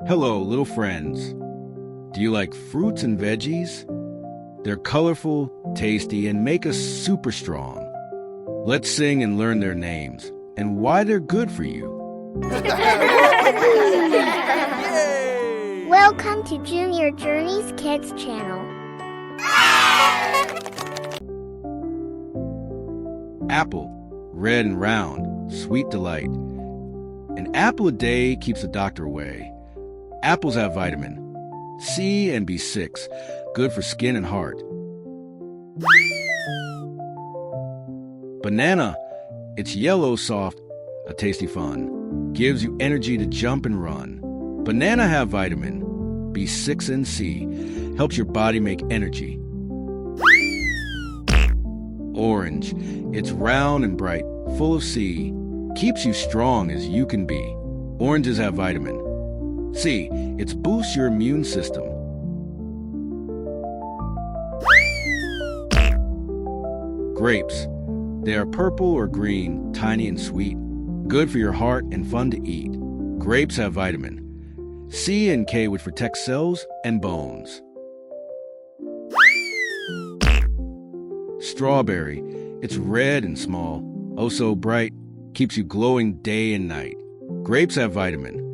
Hello, little friends. Do you like fruits and veggies? They're colorful, tasty, and make us super strong. Let's sing and learn their names and why they're good for you. Welcome to Junior Journeys Kids channel. Apple, red and round, sweet delight. An apple a day keeps the doctor away. Apples have vitamin C and B6, good for skin and heart. Banana, it's yellow, soft, a tasty fun. Gives you energy to jump and run. Banana have vitamin B6 and C, helps your body make energy. Orange, it's round and bright, full of C, keeps you strong as you can be. Oranges have vitamin C, it boosts your immune system. Grapes, they are purple or green, tiny and sweet, good for your heart and fun to eat. Grapes have vitamin C and K, which protect cells and bones. Strawberry, it's red and small, oh so bright, keeps you glowing day and night. Grapes have vitamin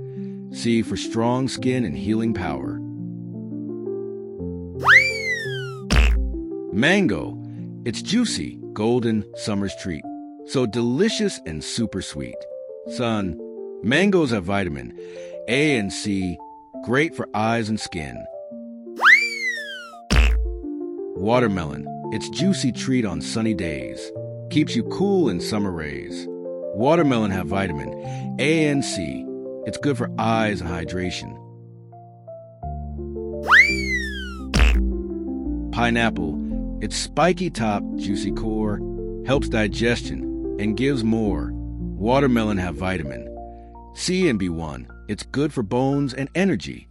C for strong skin and healing power. Mango, it's juicy, golden, summer's treat, so delicious and super sweet. Son, mangoes have vitamin A and C, great for eyes and skin. Watermelon, it's juicy treat on sunny days, keeps you cool in summer rays. Watermelon have vitamin A and C, it's good for eyes and hydration. Pineapple, it's spiky top, juicy core, helps digestion and gives more. Watermelon have vitamin C and B1, it's good for bones and energy.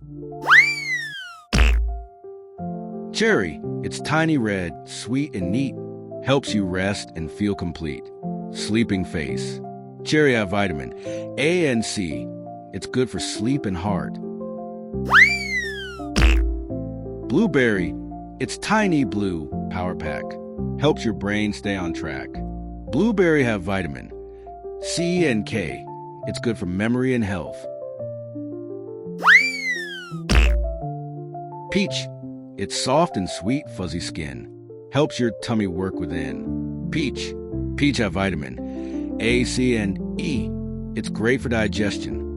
Cherry, it's tiny red, sweet and neat, helps you rest and feel complete. Sleeping face, cherry have vitamin A and C, it's good for sleep and heart. Blueberry, it's tiny blue, power pack, helps your brain stay on track. Blueberry have vitamin C and K, it's good for memory and health. Peach, it's soft and sweet, fuzzy skin, helps your tummy work within. Peach have vitamin A, C, and E, it's great for digestion.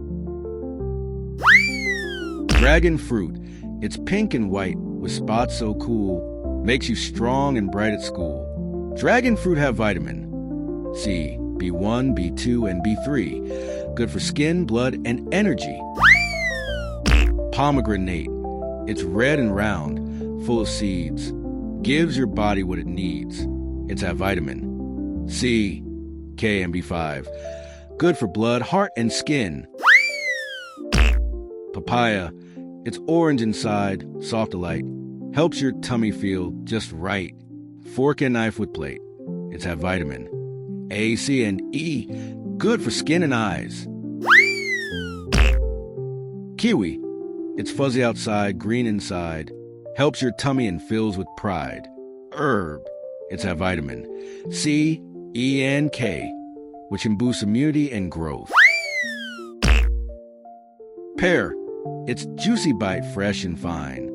Dragon fruit, it's pink and white with spots so cool, makes you strong and bright at school. Dragon fruit have vitamin C, B1, B2, and B3, good for skin, blood, and energy. Pomegranate, it's red and round, full of seeds, gives your body what it needs. It's have vitamin C, K, and B5, good for blood, heart, and skin. Papaya, it's orange inside, soft delight, helps your tummy feel just right. Fork and knife with plate, it's have vitamin A, C, and E, good for skin and eyes. Kiwi, it's fuzzy outside, green inside, helps your tummy and fills with pride. Herb, it's have vitamin C, E, and K, which can boost immunity and growth. Pear, it's juicy bite, fresh and fine,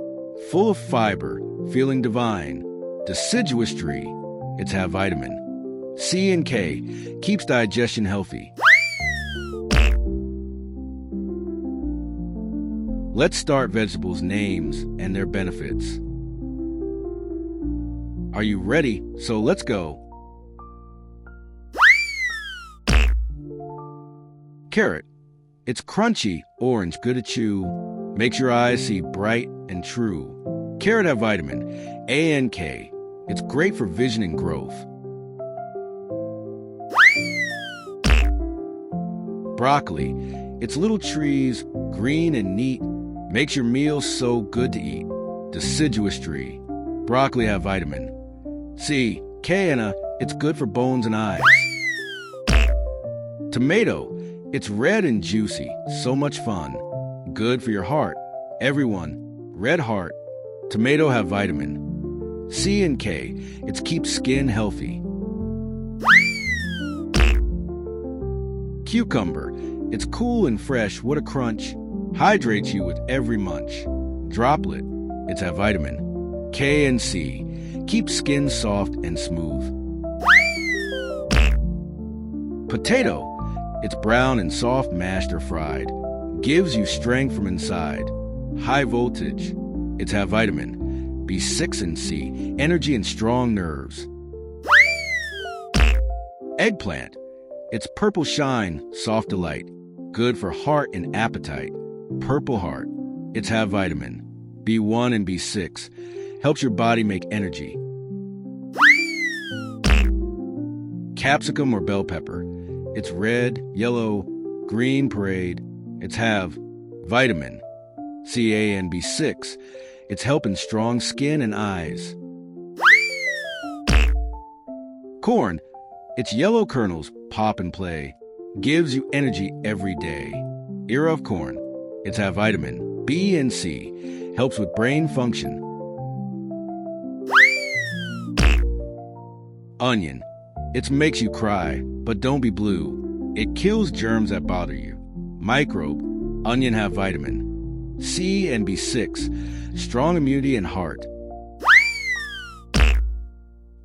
full of fiber, feeling divine. Deciduous tree, it's have vitamin C and K, keeps digestion healthy. Let's start vegetables' names and their benefits. Are you ready? So let's go. Carrot, it's crunchy, orange, good to chew, makes your eyes see bright and true. Carrot have vitamin A and K, it's great for vision and growth. Broccoli, it's little trees, green and neat, makes your meals so good to eat. Deciduous tree, broccoli have vitamin C, K, and it's good for bones and eyes. Tomato, it's red and juicy, so much fun, good for your heart. Everyone, red heart. Tomato have vitamin C and K. It keeps skin healthy. Cucumber. It's cool and fresh. What a crunch. Hydrates you with every munch. Droplet. It's have vitamin K and C. Keeps skin soft and smooth. Potato. It's brown and soft, mashed or fried. Gives you strength from inside. High voltage. It's have vitamin B6 and C. Energy and strong nerves. Eggplant. It's purple shine, soft delight. Good for heart and appetite. Purple heart. It's have vitamin B1 and B6. Helps your body make energy. Capsicum or bell pepper. It's red, yellow, green parade. It's have vitamin C, A, and B6. It's helping strong skin and eyes. Corn. Its yellow kernels pop and play. Gives you energy every day. Ear of corn. It's have vitamin B and C. Helps with brain function. Onion. It makes you cry, but don't be blue. It kills germs that bother you. Microbe. Onion have vitamin C and B6. Strong immunity and heart.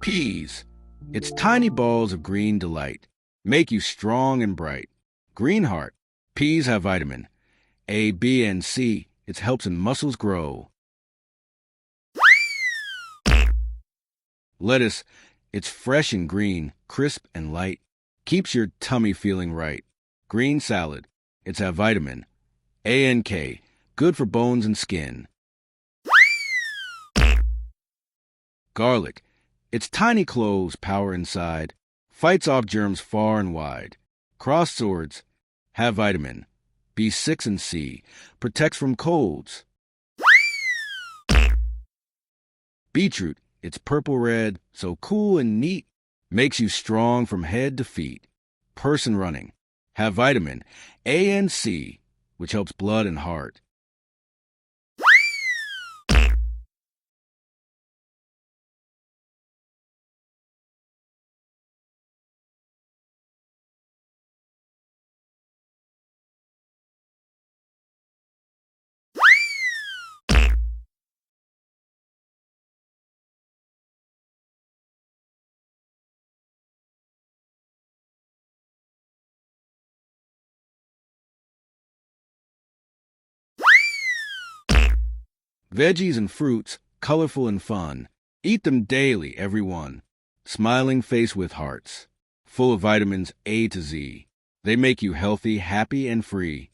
Peas. It's tiny balls of green delight. Make you strong and bright. Green heart. Peas have vitamin A, B, and C. It helps in muscles grow. Lettuce. It's fresh and green, crisp and light. Keeps your tummy feeling right. Green salad. It's have vitamin A and K. Good for bones and skin. Garlic. Its tiny cloves, power inside. Fights off germs far and wide. Cross swords. Have vitamin B6 and C. Protects from colds. Beetroot. It's purple-red, so cool and neat. Makes you strong from head to feet. Person running. Have vitamin A and C, which helps blood and heart. Veggies and fruits, colorful and fun. Eat them daily, every one. Smiling face with hearts. Full of vitamins A to Z. They make you healthy, happy, and free.